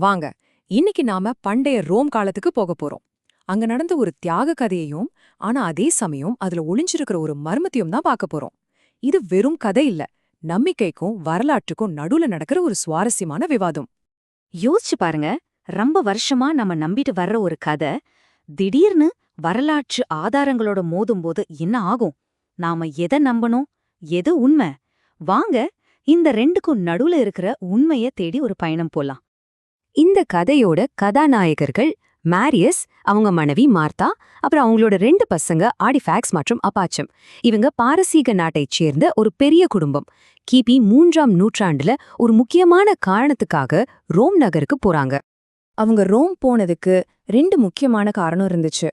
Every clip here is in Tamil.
வாங்க, இன்னைக்கு நாம பண்டைய ரோம் காலத்துக்கு போக போறோம். அங்க நடந்த ஒரு தியாக கதையையும், ஆனா அதே சமயம் அதுல ஒளிஞ்சிருக்கிற ஒரு மர்மத்தையும் தான் பார்க்க போறோம். இது வெறும் கதை இல்ல, நம்பிக்கைக்கும் வரலாற்றுக்கும் நடுவுல நடக்கிற ஒரு சுவாரஸ்யமான விவாதம். யோசிச்சு பாருங்க, ரொம்ப வருஷமா நம்ம நம்பிட்டு வர்ற ஒரு கதை திடீர்னு வரலாற்று ஆதாரங்களோட மோதும்போது என்ன ஆகும்? நாம எதை நம்பணும், எது உண்மை? வாங்க, இந்த ரெண்டுக்கும் நடுவுல இருக்கிற உண்மைய தேடி ஒரு பயணம் போலாம். இந்த கதையோட கதாநாயகர்கள் மாரியஸ், அவங்க மனைவி மார்த்தா, அப்புறம் அவங்களோட 2 பசங்க ஆர்டிஃபேக்ஸ் மற்றும் அபாச்சம். இவங்க பாரசீக நாட்டைச் சேர்ந்த ஒரு பெரிய குடும்பம். கிபி 3ஆம் நூற்றாண்டுல ஒரு முக்கியமான காரணத்துக்காக ரோம் நகருக்கு போறாங்க. அவங்க ரோம் போனதுக்கு 2 முக்கியமான காரணம் இருந்துச்சு.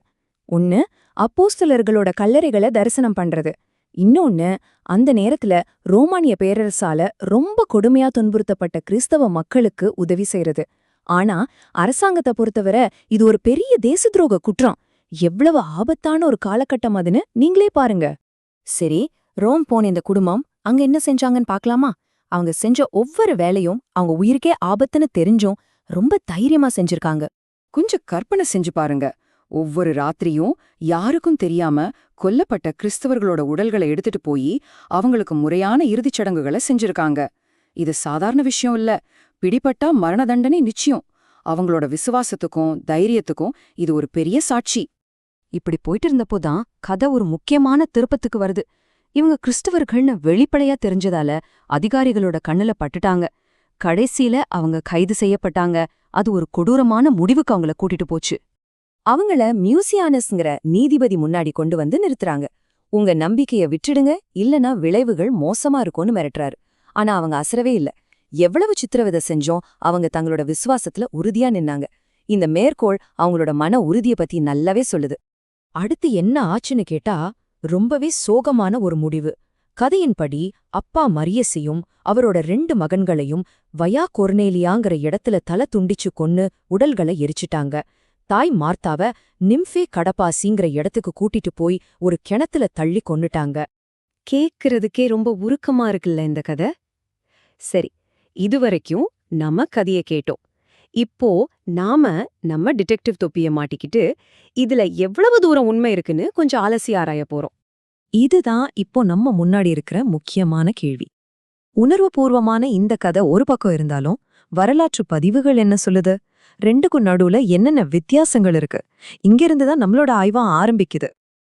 ஒன்னு, அப்போஸ்தலர்களோட கல்லறைகளை தரிசனம் பண்றது. இன்னொன்னு, அந்த நேரத்துல ரோமானிய பேரரசால ரொம்ப கொடுமையா துன்புறுத்தப்பட்ட கிறிஸ்தவ மக்களுக்கு உதவி செய்யறது. ஆனா அரசாங்கத்தை பொறுத்தவரை இது ஒரு பெரிய தேச துரோக குற்றம். எவ்வளவு ஆபத்தான ஒரு காலகட்டம் அதுன்னு நீங்களே பாருங்க. சரி, ரோம் போன இந்த குடும்பம் அங்க என்ன செஞ்சாங்கன்னு பார்க்கலாமா? அவங்க செஞ்ச ஒவ்வொரு வேலையும் அவங்க உயிருக்கே ஆபத்துன்னு தெரிஞ்சும் ரொம்ப தைரியமா செஞ்சிருக்காங்க. கொஞ்சம் கற்பனை செஞ்சு பாருங்க. ஒவ்வொரு ராத்திரியும் யாருக்கும் தெரியாம கொல்லப்பட்ட கிறிஸ்தவர்களோட உடல்களை எடுத்துட்டு போய் அவங்களுக்கு முறையான இறுதிச் சடங்குகளை செஞ்சிருக்காங்க. இது சாதாரண விஷயம் இல்ல, பிடிபட்டா மரண தண்டனை நிச்சயம். அவங்களோட விசுவாசத்துக்கும் தைரியத்துக்கும் இது ஒரு பெரிய சாட்சி. இப்படி போயிட்டு இருந்தப்போதான் கதை ஒரு முக்கியமான திருப்பத்துக்கு வருது. இவங்க கிறிஸ்தவர்கள்னு வெளிப்படையா தெரிஞ்சதால அதிகாரிகளோட கண்ணுல பட்டுட்டாங்க. கடைசியில அவங்க கைது செய்யப்பட்டாங்க. அது ஒரு கொடூரமான முடிவுக்கு அவங்கள கூட்டிட்டு போச்சு. அவங்கள மியூசியானஸ்ங்கிற நீதிபதி முன்னாடி கொண்டு வந்து நிறுத்துறாங்க. உங்க நம்பிக்கைய விட்டுடுங்க, இல்லனா விளைவுகள் மோசமா இருக்கும்னு மிரட்டுறாரு. ஆனா அவங்க அசரவே இல்ல. எவ்வளவு சித்திரவதை செஞ்சோம், அவங்க தங்களோட விசுவாசத்துல உறுதியா நின்னாங்க. இந்த மேற்கோள் அவங்களோட மன உறுதிய பத்தி நல்லாவே சொல்லுது. அடுத்து என்ன ஆச்சுன்னு கேட்டா, ரொம்பவே சோகமான ஒரு முடிவு. கதையின்படி அப்பா மரியஸையும் அவரோட 2 மகன்களையும் வயா கொர்னேலியாங்கிற இடத்துல தலை துண்டிச்சு கொன்னு உடல்களை எரிச்சிட்டாங்க. தாய் மார்த்தாவ நிம்ஃபே கடப்பாசிங்கிற இடத்துக்கு கூட்டிட்டு போய் ஒரு கிணத்துல தள்ளி கொன்னுட்டாங்க. கேக்குறதுக்கே ரொம்ப உருக்கமா இருக்குல்ல இந்த கதை. சரி, இதுவரைக்கும் நம்ம கதைய கேட்டோம். இப்போ நாம நம்ம டிடெக்டிவ் தொப்பிய மாட்டிக்கிட்டு இதுல எவ்வளவு தூரம் உண்மை இருக்குன்னு கொஞ்சம் அலசி ஆராய போறோம். இதுதான் இப்போ நம்ம முன்னாடி இருக்கிற முக்கியமான கேள்வி. உணர்வுபூர்வமான இந்த கதை ஒரு பக்கம் இருந்தாலும், வரலாற்று பதிவுகள் என்ன சொல்லுது? 2க்கும் நடுவுல என்னென்ன வித்தியாசங்கள் இருக்கு? இங்கிருந்துதான் நம்மளோட ஆய்வா ஆரம்பிக்குது.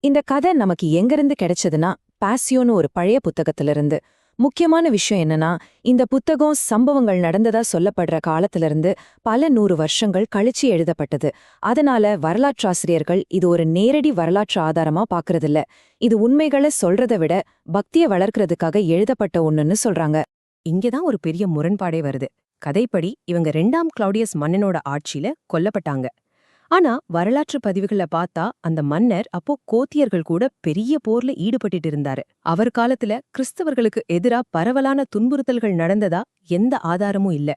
இந்த கதை நமக்கு எங்கிருந்து கிடைச்சதுன்னா, பாசியோன்னு ஒரு பழைய புத்தகத்திலிருந்து. முக்கியமான விஷயம் என்னன்னா, இந்த புத்தகம் சம்பவங்கள் நடந்ததா சொல்லப்படுற காலத்திலிருந்து பல 100 வருஷங்கள் கழிச்சு எழுதப்பட்டது. அதனால வரலாற்றாசிரியர்கள் இது ஒரு நேரடி வரலாற்று ஆதாரமா பாக்குறதில்ல. இது உண்மைகளை சொல்றதை விட பக்திய வளர்க்கறதுக்காக எழுதப்பட்ட ஒண்ணுன்னு சொல்றாங்க. இங்கதான் ஒரு பெரிய முரண்பாடே வருது. கதைப்படி இவங்க 2ஆம் கிளௌடியஸ் மன்னனோட ஆட்சியில கொல்லப்பட்டாங்க. ஆனா வரலாற்று பதிவுகளை பார்த்தா அந்த மன்னர் அப்போ கோத்தியர்கள் கூட பெரிய போர்ல ஈடுபட்டுட்டு இருந்தாரு. அவர் காலத்துல கிறிஸ்தவர்களுக்கு எதிரா பரவலான துன்புறுத்தல்கள் நடந்ததா எந்த ஆதாரமும் இல்ல.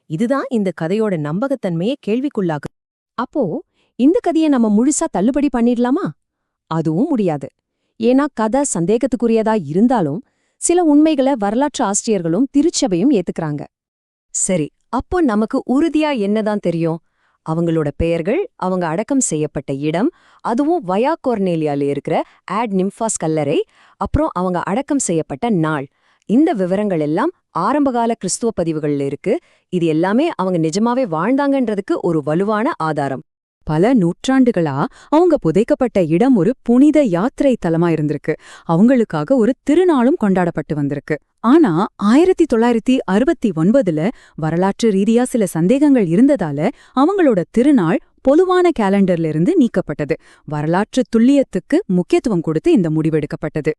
இதுதான் இந்த கதையோட நம்பகத்தன்மையை கேள்விக்குள்ளாக்கு. அப்போ இந்த கதையை நம்ம முழுசா தள்ளுபடி பண்ணிடலாமா? அதுவும் முடியாது. ஏன்னா கதை சந்தேகத்துக்குரியதா இருந்தாலும் சில உண்மைகளை வரலாற்று ஆசிரியர்களும் திருச்சபையும் ஏத்துக்கறாங்க. சரி, அப்போ நமக்கு உறுதியா என்னதான் தெரியும்? அவங்களோட பெயர்கள், அவங்க அடக்கம் செய்யப்பட்ட இடம், அதுவும் வயா கொர்னேலியால இருக்கிற ஆட் நிம்ஃபாஸ் கல்லறை, அப்புறம் அவங்க அடக்கம் செய்யப்பட்ட நாள். இந்த விவரங்கள் எல்லாம் ஆரம்பகால கிறிஸ்துவ பதிவுகள்ல இருக்கு. இது எல்லாமே அவங்க நிஜமாவே வாழ்ந்தாங்கன்றதுக்கு ஒரு வலுவான ஆதாரம். பல நூற்றாண்டுகளா அவங்க புதைக்கப்பட்ட இடம் ஒரு புனித யாத்திரை தலமா இருந்திருக்கு. அவங்களுக்காக ஒரு திருநாளும் கொண்டாடப்பட்டு வந்திருக்கு. ஆனா 1969ல வரலாற்று ரீதியா சில சந்தேகங்கள் இருந்ததால அவங்களோட திருநாள் பொதுவான கேலண்டர்ல இருந்து நீக்கப்பட்டது. வரலாற்று துல்லியத்துக்கு முக்கியத்துவம் கொடுத்து இந்த முடிவெடுக்கப்பட்டது.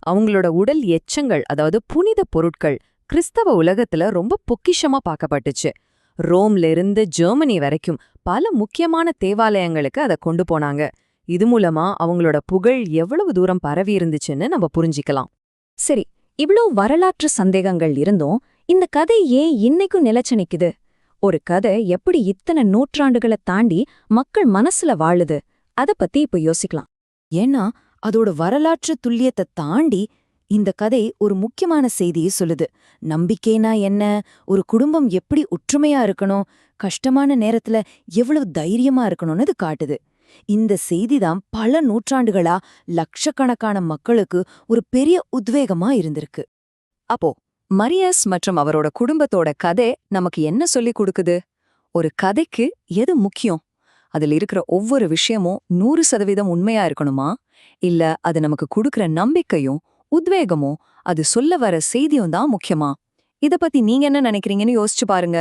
அவங்களோட உடல் எச்சங்கள், அதாவது புனித பொருட்கள், கிறிஸ்தவ உலகத்துல ரொம்ப பொக்கிஷமா பார்க்கப்பட்டுச்சு. ரோம்ல இருந்து ஜெர்மனி வரைக்கும் பல முக்கியமான தேவாலயங்களுக்கு அதை கொண்டு போனாங்க. இது மூலமா அவங்களோட புகழ் எவ்வளவு தூரம் பரவி இருந்துச்சுன்னு நம்ம புரிஞ்சிக்கலாம். சரி, இவ்ளோ வரலாற்று சந்தேகங்கள் இருந்தும் இந்த கதை ஏன் இன்னைக்கும் நிலைச்சு நிக்குது? ஒரு கதை எப்படி இத்தனை நூற்றாண்டுகளை தாண்டி மக்கள் மனசுல வாழுது? அத பத்தி இப்ப யோசிக்கலாம். ஏன்னா அதோட வரலாற்று துல்லியத்தை தாண்டி இந்த கதை ஒரு முக்கியமான செய்தியை சொல்லுது. நம்பிக்கைனா என்ன, ஒரு குடும்பம் எப்படி ஒற்றுமையா இருக்கணும், கஷ்டமான நேரத்துல எவ்வளவு தைரியமா இருக்கணும்னு இது காட்டுது. இந்த செய்திதான் பல நூற்றாண்டுகளா லட்சக்கணக்கான மக்களுக்கு ஒரு பெரிய உத்வேகமா இருந்திருக்கு. அப்போ மரியஸ் மற்றும் அவரோட குடும்பத்தோட கதை நமக்கு என்ன சொல்லிக் கொடுக்குது? ஒரு கதைக்கு எது முக்கியம்? அதுல இருக்கிற ஒவ்வொரு விஷயமும் 100% உண்மையா இருக்கணுமா? இல்ல அது நமக்கு கொடுக்கிற நம்பிக்கையும் உத்வேகமும் அது சொல்ல வர செய்தியும் தான் முக்கியமா? இத பத்தி நீங்க என்ன நினைக்கிறீங்கன்னு யோசிச்சு பாருங்க.